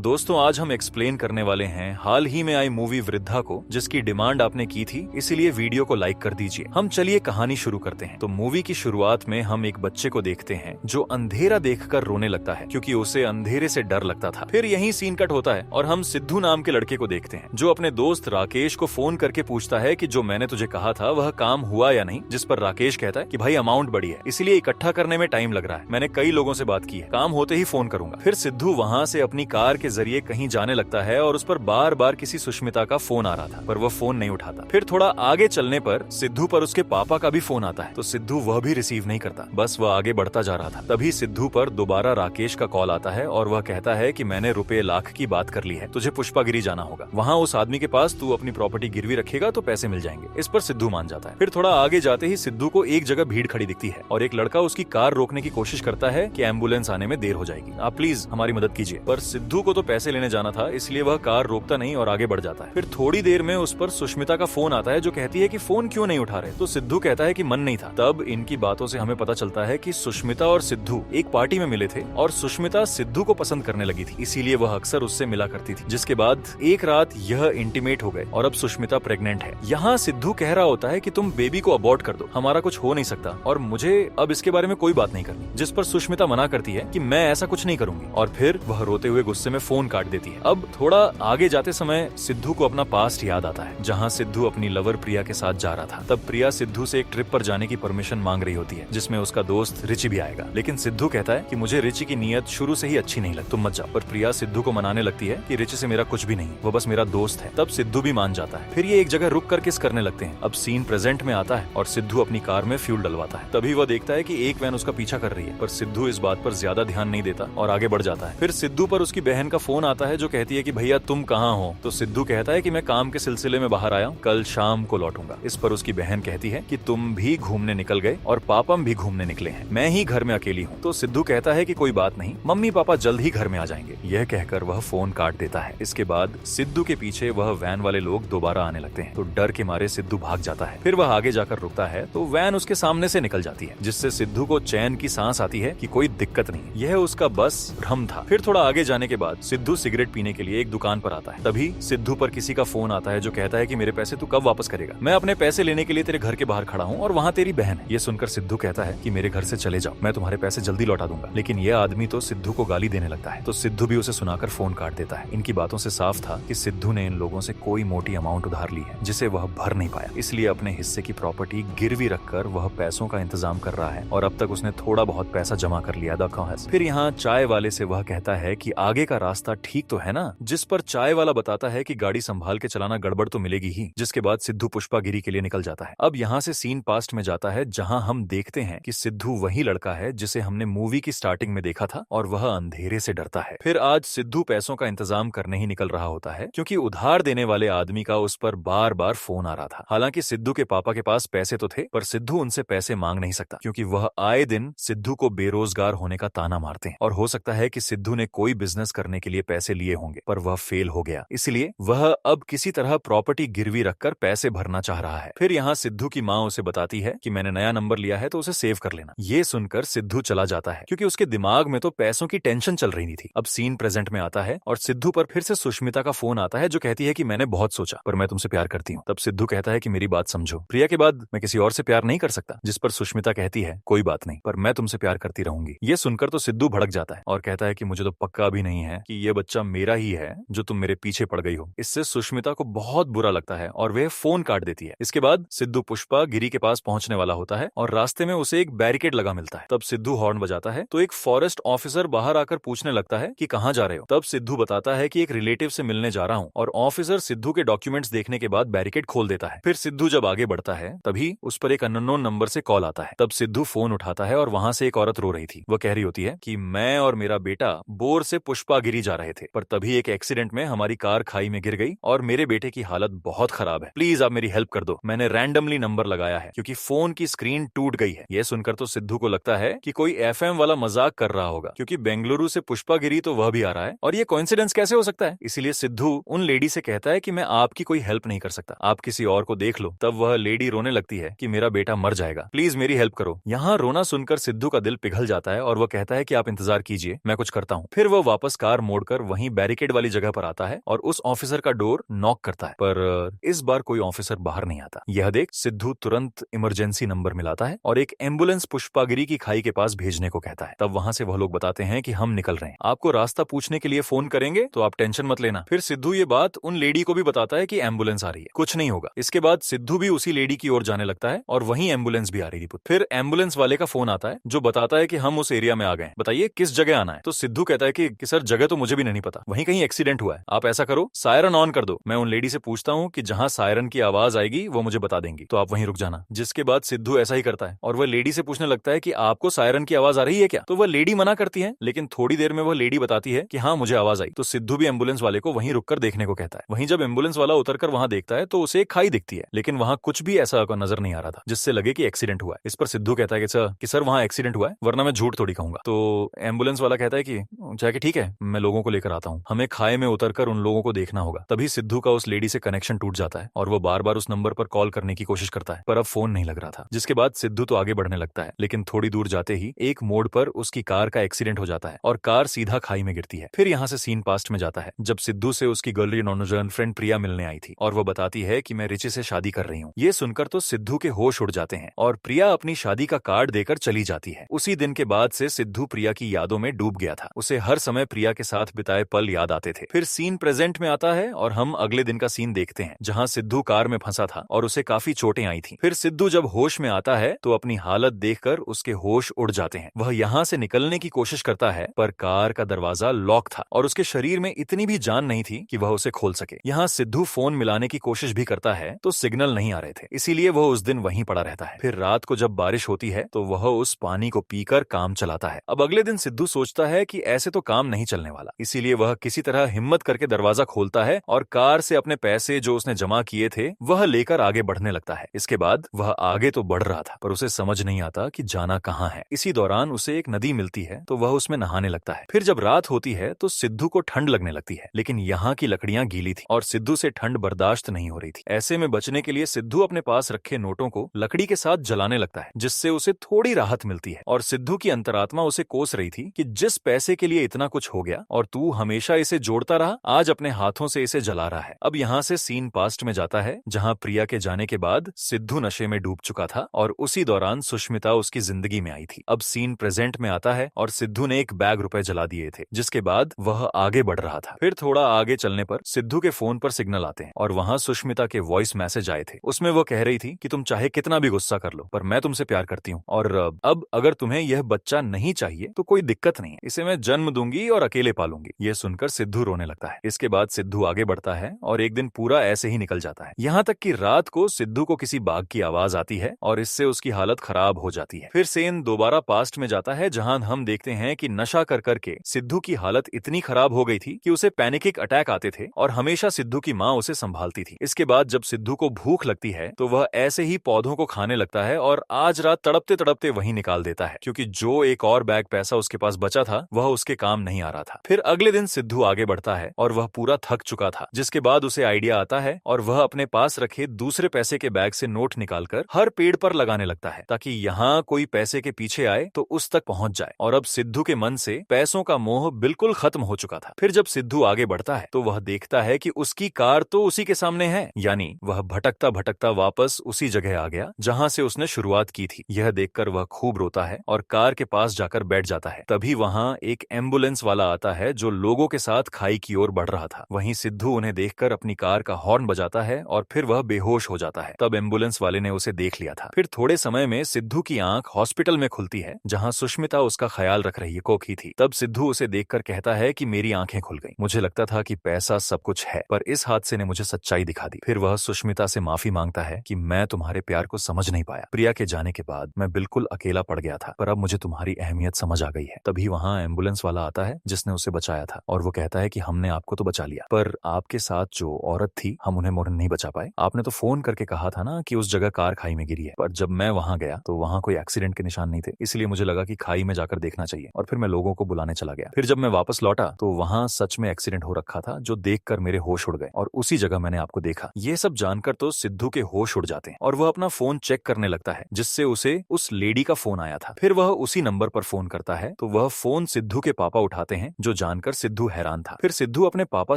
दोस्तों, आज हम एक्सप्लेन करने वाले हैं हाल ही में आई मूवी वृद्धा को, जिसकी डिमांड आपने की थी, इसीलिए वीडियो को लाइक कर दीजिए। हम चलिए कहानी शुरू करते हैं। तो मूवी की शुरुआत में हम एक बच्चे को देखते हैं जो अंधेरा देखकर रोने लगता है क्योंकि उसे अंधेरे से डर लगता था। फिर यहीं सीन कट होता है और हम सिद्धू नाम के लड़के को देखते हैं जो अपने दोस्त राकेश को फोन करके पूछता है कि जो मैंने तुझे कहा था वह काम हुआ या नहीं, जिस पर राकेश कहता है कि भाई अमाउंट बड़ी है, इसीलिए इकट्ठा करने में टाइम लग रहा है, मैंने कई लोगों से बात की है, काम होते ही फोन करूंगा। फिर सिद्धू वहाँ से अपनी कार के जरिए कहीं जाने लगता है और उस पर बार बार किसी सुष्मिता का फोन आ रहा था पर वह फोन नहीं उठाता। फिर थोड़ा आगे चलने पर सिद्धू पर उसके पापा का भी फोन आता है तो सिद्धू वह भी रिसीव नहीं करता, बस वह आगे बढ़ता जा रहा था। तभी सिद्धू पर दोबारा राकेश का कॉल आता है और वह कहता है कि मैंने ₹1,00,000 की बात कर ली है, तुझे पुष्पागिरी जाना होगा, वहाँ उस आदमी के पास तू अपनी प्रॉपर्टी गिरवी रखेगा तो पैसे मिल जाएंगे। इस पर सिद्धू मान जाता है। फिर थोड़ा आगे जाते ही सिद्धू को एक जगह भीड़ खड़ी दिखती है और एक लड़का उसकी कार रोकने की कोशिश करता है कि एम्बुलेंस आने में देर हो जाएगी, आप प्लीज हमारी मदद कीजिए। पर सिद्धू को तो पैसे लेने जाना था इसलिए वह कार रोकता नहीं और आगे बढ़ जाता है। फिर थोड़ी देर में उस पर सुष्मिता का फोन आता है जो कहती है कि फोन क्यों नहीं उठा रहे, तो सिद्धू कहता है कि मन नहीं था। तब इनकी बातों से हमें पता चलता है कि सुष्मिता और सिद्धू एक पार्टी में मिले थे और सुष्मिता सिद्धू को पसंद करने लगी थी, इसीलिए वह अक्सर उससे मिला करती थी। जिसके बाद एक रात यह इंटीमेट हो गए और अब सुष्मिता प्रेग्नेंट है। यहाँ सिद्धू कह रहा होता है कि तुम बेबी को अबॉर्ट कर दो, हमारा कुछ हो नहीं सकता और मुझे अब इसके बारे में कोई बात नहीं करनी, जिस पर सुष्मिता मना करती है कि मैं ऐसा कुछ नहीं करूंगी और फिर वह रोते हुए गुस्से में फोन काट देती है। अब थोड़ा आगे जाते समय सिद्धू को अपना पास्ट याद आता है जहाँ सिद्धू अपनी लवर प्रिया के साथ जा रहा था। तब प्रिया सिद्धू से एक ट्रिप पर जाने की परमिशन मांग रही होती है जिसमें उसका दोस्त रिची भी आएगा, लेकिन सिद्धू कहता है कि मुझे रिची की नीयत शुरू से ही अच्छी नहीं लगती, तुम मत जाओ। पर प्रिया सिद्धू को मनाने लगती है कि रिची से मेरा कुछ भी नहीं, वो बस मेरा दोस्त है। तब सिद्धू भी मान जाता है। फिर ये एक जगह रुक कर किस करने लगते हैं। अब सीन प्रेजेंट में आता है और सिद्धू अपनी कार में फ्यूल डलवाता है। तभी वह देखता है कि एक वैन उसका पीछा कर रही है, पर सिद्धू इस बात पर ज्यादा ध्यान नहीं देता और आगे बढ़ जाता है। फिर सिद्धू पर उसकी बहन का फोन आता है जो कहती है कि भैया तुम कहाँ हो, तो सिद्धू कहता है कि मैं काम के सिलसिले में बाहर आया हूँ, कल शाम को लौटूंगा। इस पर उसकी बहन कहती है कि तुम भी घूमने निकल गए और पापम भी घूमने निकले हैं, मैं ही घर में अकेली हूँ। तो सिद्धू कहता है कि कोई बात नहीं, मम्मी पापा जल्द ही घर में आ जाएंगे। यह कहकर वह फोन काट देता है। इसके बाद सिद्धू के पीछे वह वैन वाले लोग दोबारा आने लगते हैं तो डर के मारे सिद्धू भाग जाता है। फिर वह आगे जाकर रुकता है तो वैन उसके सामने से निकल जाती है, जिससे सिद्धू को चैन की सांस आती है कि कोई दिक्कत नहीं, यह उसका बस भ्रम था। फिर थोड़ा आगे जाने के बाद सिद्धू सिगरेट पीने के लिए एक दुकान पर आता है। तभी सिद्धू पर किसी का फोन आता है जो कहता है कि मेरे पैसे तू कब वापस करेगा, मैं अपने पैसे लेने के लिए तेरे घर के बाहर खड़ा हूँ और वहाँ तेरी बहन है। ये सुनकर सिद्धू कहता है कि मेरे घर से चले जाओ, मैं तुम्हारे पैसे जल्दी लौटा दूंगा। लेकिन यह आदमी तो सिद्धू को गाली देने लगता है तो सिद्धू भी उसे सुनाकर फोन काट देता है। इनकी बातों से साफ था कि सिद्धू ने इन लोगों से कोई मोटी अमाउंट उधार ली है जिसे वह भर नहीं पाया, इसलिए अपने हिस्से की प्रॉपर्टी गिरवी रखकर वह पैसों का इंतजाम कर रहा है और अब तक उसने थोड़ा बहुत पैसा जमा कर लिया। फिर यहाँ चाय वाले से वह कहता है कि आगे का रास्ता ठीक तो है ना, जिस पर चाय वाला बताता है कि गाड़ी संभाल के चलाना, गड़बड़ तो मिलेगी ही। जिसके बाद सिद्धू पुष्पागिरी के लिए निकल जाता है। अब यहाँ से सीन पास्ट में जाता है जहाँ हम देखते हैं कि सिद्धू वही लड़का है जिसे हमने मूवी की स्टार्टिंग में देखा था और वह अंधेरे से डरता है। फिर आज सिद्धू पैसों का इंतजाम करने ही निकल रहा होता है क्योंकि उधार देने वाले आदमी का उस पर बार बार फोन आ रहा था। हालांकि सिद्धू के पापा के पास पैसे तो थे पर सिद्धू उनसे पैसे मांग नहीं सकता क्योंकि वह आए दिन सिद्धू को बेरोजगार होने का ताना मारते हैं और हो सकता है कि सिद्धू ने कोई बिजनेस करने के लिए पैसे लिए होंगे पर वह फेल हो गया, इसलिए वह अब किसी तरह प्रॉपर्टी गिरवी रखकर पैसे भरना चाह रहा है। फिर यहाँ सिद्धू की माँ उसे बताती है कि मैंने नया नंबर लिया है तो उसे सेव कर लेना। ये सुनकर सिद्धू चला जाता है क्योंकि उसके दिमाग में तो पैसों की टेंशन चल रही थी। अब सीन प्रेजेंट में आता है और सिद्धू पर फिर से सुष्मिता का फोन आता है जो कहती है कि मैंने बहुत सोचा पर मैं तुमसे प्यार करती हूँ। तब सिद्धू कहता है कि मेरी बात समझो, प्रिया के बाद मैं किसी और से प्यार नहीं कर सकता, जिस पर सुष्मिता कहती है कोई बात नहीं पर मैं तुमसे प्यार करती रहूंगी। ये सुनकर तो सिद्धू भड़क जाता है और कहता है कि मुझे तो पक्का भी नहीं है कि ये बच्चा मेरा ही है जो तुम मेरे पीछे पड़ गई हो। इससे सुष्मिता को बहुत बुरा लगता है और वह फोन काट देती है। इसके बाद सिद्धू पुष्पा गिरी के पास पहुंचने वाला होता है और रास्ते में उसे एक बैरिकेड लगा मिलता है। तब सिद्धू हॉर्न बजाता है तो एक फॉरेस्ट ऑफिसर बाहर आकर पूछने लगता है कि कहाँ जा रहे हो। तब सिद्धू बताता है कि एक रिलेटिव से मिलने जा रहा हूँ और ऑफिसर सिद्धू के डॉक्यूमेंट्स देखने के बाद बैरिकेड खोल देता है। फिर सिद्धू जब आगे बढ़ता है तभी उस पर एक अननोन नंबर से कॉल आता है। तब सिद्धू फोन उठाता है और वहाँ से एक औरत रो रही थी। वह कह रही होती है कि मैं और मेरा बेटा बोर से पुष्पागिरी जा रहे थे पर तभी एक एक्सीडेंट में हमारी कार खाई में गिर गई और मेरे बेटे की हालत बहुत खराब है, प्लीज आप मेरी हेल्प कर दो, मैंने रैंडमली नंबर लगाया है क्योंकि फोन की स्क्रीन टूट गई है। यह सुनकर तो सिद्धू को लगता है कि कोई एफएम वाला मजाक कर रहा होगा क्योंकि बेंगलुरु से पुष्पागिरी तो वह भी आ रहा है और ये कोइंसिडेंस कैसे हो सकता है। इसीलिए सिद्धू उन लेडी से कहता है कि मैं आपकी कोई हेल्प नहीं कर सकता, आप किसी और को देख लो। तब वह लेडी रोने लगती है कि मेरा बेटा मर जाएगा, प्लीज मेरी हेल्प करो। यहाँ रोना सुनकर सिद्धू का दिल पिघल जाता है और वह कहता है कि आप इंतजार कीजिए, मैं कुछ करता हूँ। फिर वह वापस कार मोड़कर वहीं बैरिकेड वाली जगह पर आता है और उस ऑफिसर का डोर नॉक करता है, पर इस बार कोई ऑफिसर बाहर नहीं आता। यह देख सिद्धू तुरंत इमरजेंसी नंबर मिलाता है और एक एम्बुलेंस पुष्पागिरी की खाई के पास भेजने को कहता है। तब वहां से वह लोग बताते हैं कि हम निकल रहे हैं, आपको रास्ता पूछने के लिए फोन करेंगे तो आप टेंशन मत लेना। फिर सिद्धू ये बात उन लेडी को भी बताता है कि एम्बुलेंस आ रही है, कुछ नहीं होगा। इसके बाद सिद्धू भी उसी लेडी की ओर जाने लगता है और वहीं एम्बुलेंस भी आ रही थी। फिर एम्बुलेंस वाले का फोन आता है जो बताता है कि हम उस एरिया में आ गए, बताइए किस जगह आना है। तो सिद्धू कहता है कि सर जगह तो मुझे भी नहीं पता, वहीं कहीं एक्सीडेंट हुआ है, आप ऐसा करो सायरन ऑन कर दो, मैं उन लेडी से पूछता हूँ कि जहां सायरन की आवाज आएगी वो मुझे बता देंगी, तो आप वहीं रुक जाना। जिसके बाद सिद्धू ऐसा ही करता है और वह लेडी से पूछने लगता है कि आपको सायरन की आवाज आ रही है क्या। तो वह लेडी मना करती है, लेकिन थोड़ी देर में वह लेडी बताती है कि हाँ मुझे आवाज आई। तो सिद्धू भी एम्बुलेंस वाले को वहीं रुककर देखने को कहता है। वहीं जब एम्बुलेंस वाला उतरकर वहां देखता है तो उसे एक खाई दिखती है, लेकिन वहां कुछ भी ऐसा नजर नहीं आ रहा था जिससे लगे कि एक्सीडेंट हुआ है। इस पर सिद्धू कहता है कि सर वहां एक्सीडेंट हुआ है, वरना मैं झूठ थोड़ी कहूंगा। तो एम्बुलेंस वाला कहता है कि जाके ठीक है, मैं लोगों को लेकर आता हूँ, हमें खाई में उतरकर उन लोगों को देखना होगा। तभी सिद्धू का उस लेडी से कनेक्शन टूट जाता है और वो बार बार उस नंबर पर कॉल करने की कोशिश करता है, पर अब फोन नहीं लग रहा था। जिसके बाद सिद्धू तो आगे बढ़ने लगता है, लेकिन थोड़ी दूर जाते ही एक मोड़ पर उसकी कार का एक्सीडेंट हो जाता है और कार सीधा खाई में गिरती है। फिर यहाँ से सीन पास्ट में जाता है जब सिद्धू से उसकी गर्लफ्रेंड फ्रेंड प्रिया मिलने आई थी और वो बताती है कि मैं रिची से शादी कर रही हूँ। ये सुनकर तो सिद्धू के होश उड़ जाते हैं और प्रिया अपनी शादी का कार्ड देकर चली जाती है। उसी दिन के बाद से सिद्धू प्रिया की यादों में डूब गया था, उसे हर समय प्रिया के साथ बिताए पल याद आते थे। फिर सीन प्रेजेंट में आता है और हम अगले दिन का सीन देखते हैं जहाँ सिद्धू कार में फंसा था और उसे काफी चोटें आई थी। फिर सिद्धू जब होश में आता है तो अपनी हालत देखकर उसके होश उड़ जाते हैं। वह यहाँ से निकलने की कोशिश करता है पर कार का दरवाजा लॉक था और उसके शरीर में इतनी भी जान नहीं थी कि वह उसे खोल सके। यहाँ सिद्धू फोन मिलाने की कोशिश भी करता है तो सिग्नल नहीं आ रहे थे, इसीलिए वह उस दिन वहीं पड़ा रहता है। फिर रात को जब बारिश होती है तो वह उस पानी को पीकर काम चलाता है। अब अगले दिन सिद्धू सोचता है कि ऐसे तो काम नहीं चलने वाला, इसीलिए वह किसी तरह हिम्मत करके दरवाजा खोलता है और कार से अपने पैसे जो उसने जमा किए थे वह लेकर आगे बढ़ने लगता है। इसके बाद वह आगे तो बढ़ रहा था पर उसे समझ नहीं आता कि जाना कहाँ है। इसी दौरान उसे एक नदी मिलती है तो वह उसमें नहाने लगता है। फिर जब रात होती है तो सिद्धू को ठंड लगने लगती है, लेकिन यहाँ की लकड़ियां गीली थी और सिद्धू से ठंड बर्दाश्त नहीं हो रही थी। ऐसे में बचने के लिए सिद्धू अपने पास रखे नोटों को लकड़ी के साथ जलाने लगता है, जिससे उसे थोड़ी राहत मिलती है। और सिद्धू की अंतरात्मा उसे कोस रही थी कि जिस पैसे के लिए इतना कुछ हो गया और तू हमेशा इसे जोड़ता रहा, आज अपने हाथों से इसे जला रहा है। अब यहाँ से सीन पास्ट में जाता है जहाँ प्रिया के जाने के बाद सिद्धू नशे में डूब चुका था और उसी दौरान सुष्मिता उसकी जिंदगी में आई थी। अब सीन प्रेजेंट में आता है और सिद्धू ने एक बैग रुपए जला दिए थे, जिसके बाद वह आगे बढ़ रहा था। फिर थोड़ा आगे चलने पर सिद्धू के फोन पर सिग्नल आते हैं और वहाँ सुष्मिता के वॉइस मैसेज आए थे। उसमें वो कह रही थी कि तुम चाहे कितना भी गुस्सा कर लो पर मैं तुमसे प्यार करती हूँ और अब अगर तुम्हें यह बच्चा नहीं चाहिए तो कोई दिक्कत नहीं है, इसे मैं जन्म दूंगी और अकेले पालूंगी। ये सुनकर सिद्धू रोने लगता है। इसके बाद सिद्धू आगे बढ़ता है और एक दिन पूरा ऐसे ही निकल जाता है, यहाँ तक कि रात को सिद्धू को किसी बाघ की आवाज आती है और इससे उसकी हालत खराब हो जाती है। फिर सेन दोबारा पास्ट में जाता है जहाँ हम देखते हैं कि नशा कर करके सिद्धू की हालत इतनी खराब हो गई थी कि उसे पैनिक अटैक आते थे और हमेशा सिद्धू की माँ उसे संभालती थी। इसके बाद जब सिद्धू को भूख लगती है तो वह ऐसे ही पौधों को खाने लगता है और आज रात तड़पते तड़पते वहीं निकाल देता है, क्योंकि जो एक और बैग पैसा उसके पास बचा था वह उसके काम नहीं आ रहा था। फिर अगले दिन सिद्धू आगे बढ़ता है और वह पूरा थक चुका था, जिसके बाद उसे आइडिया आता है और वह अपने पास रखे दूसरे पैसे के बैग से नोट निकालकर हर पेड़ पर लगाने लगता है ताकि यहाँ कोई पैसे के पीछे आए तो उस तक पहुंच जाए। और अब सिद्धू के मन से पैसों का मोह बिल्कुल खत्म हो चुका था। फिर जब सिद्धू आगे बढ़ता है तो वह देखता है कि उसकी कार तो उसी के सामने है, यानी वह भटकता भटकता वापस उसी जगह आ गया जहाँ से उसने शुरुआत की थी। यह देखकर वह खूब रोता है और कार के पास जाकर बैठ जाता है। तभी वहाँ एक एम्बुलेंस वाला आता है जो लोगों के साथ खाई की ओर बढ़ रहा था। वहीं सिद्धू उन्हें देखकर अपनी कार का हॉर्न बजाता है और फिर वह बेहोश हो जाता है। तब एम्बुलेंस वाले ने उसे देख लिया था। फिर थोड़े समय में सिद्धू की आंख हॉस्पिटल में खुलती है जहाँ सुष्मिता उसका ख्याल रख रही कोकी थी। तब सिद्धू उसे देखकर कहता है कि मेरी आंखें खुल गई, मुझे लगता था कि पैसा सब कुछ है पर इस हादसे ने मुझे सच्चाई दिखा दी। फिर वह सुष्मिता से माफी मांगता है कि मैं तुम्हारे प्यार को समझ नहीं पाया, प्रिया के जाने के बाद मैं बिल्कुल अकेला पड़ गया था पर अब मुझे तुम्हारी अहमियत समझ आ गई है। तभी वहाँ एम्बुलेंस वाला आता है जिसने उसे बचाया था और वो कहता है कि हमने आपको तो बचा लिया पर आपके साथ जो औरत थी हम उन्हें मोरन नहीं बचा पाए। आपने तो फोन करके कहा था ना कि उस जगह कार खाई में गिरी है, पर जब मैं वहां गया तो वहां कोई एक्सीडेंट के निशान नहीं थे, इसलिए मुझे लगा कि खाई में जाकर देखना चाहिए और फिर मैं लोगों को बुलाने चला गया। फिर जब मैं वापस लौटा तो वहां सच में एक्सीडेंट हो रखा था जो देखकर मेरे होश उड़ गए और उसी जगह मैंने आपको देखा। ये सब जानकर तो सिद्धू के होश उड़ जाते हैं और वह अपना फोन चेक करने लगता है जिससे उसे उस लेडी का फोन आया था। फिर वह उसी नंबर पर फोन करता है तो वह फोन सिद्धू के पापा उठाते हैं जो जो जानकर सिद्धू हैरान था। फिर सिद्धू अपने पापा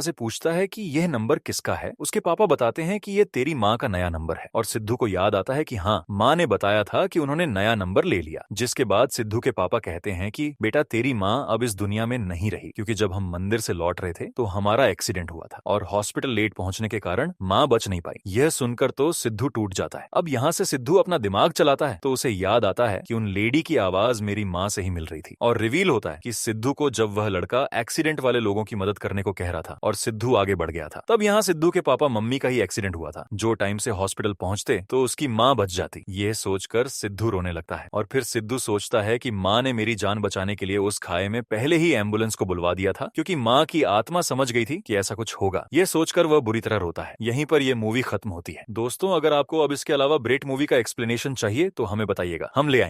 से पूछता है कि यह नंबर किसका है। उसके पापा बताते हैं कि ये तेरी माँ का नया नंबर है और सिद्धू को याद आता है कि हाँ, माँ ने बताया था कि उन्होंने नया नंबर ले लिया। जिसके बाद सिद्धू के पापा कहते हैं कि बेटा तेरी माँ अब इस दुनिया में नहीं रही, क्योंकि जब हम मंदिर से लौट रहे थे तो हमारा एक्सीडेंट हुआ था और हॉस्पिटल लेट पहुंचने के कारण माँ बच नहीं पाई। यह सुनकर तो सिद्धू टूट जाता है। अब यहाँ से सिद्धू अपना दिमाग चलाता है तो उसे याद आता है कि उन लेडी की आवाज मेरी माँ से ही मिल रही थी और रिवील होता है कि सिद्धू को जब वह लड़का एक्सीडेंट वाले लोगों की मदद करने को कह रहा था और सिद्धू आगे बढ़ गया था, तब यहाँ सिद्धू के पापा मम्मी का ही एक्सीडेंट हुआ था। जो टाइम से हॉस्पिटल पहुंचते तो उसकी माँ बच जाती। यह सोचकर सिद्धू रोने लगता है और फिर सिद्धू सोचता है कि माँ ने मेरी जान बचाने के लिए उस खाए में पहले ही एम्बुलेंस को बुलवा दिया था, क्योंकि माँ की आत्मा समझ गई थी कि ऐसा कुछ होगा। यह सोचकर वह बुरी तरह रोता है। यहीं पर यह मूवी खत्म होती है। दोस्तों, अगर आपको अब इसके अलावा ब्रेट मूवी का एक्सप्लेनेशन चाहिए तो हमें बताइएगा, हम ले आएंगे।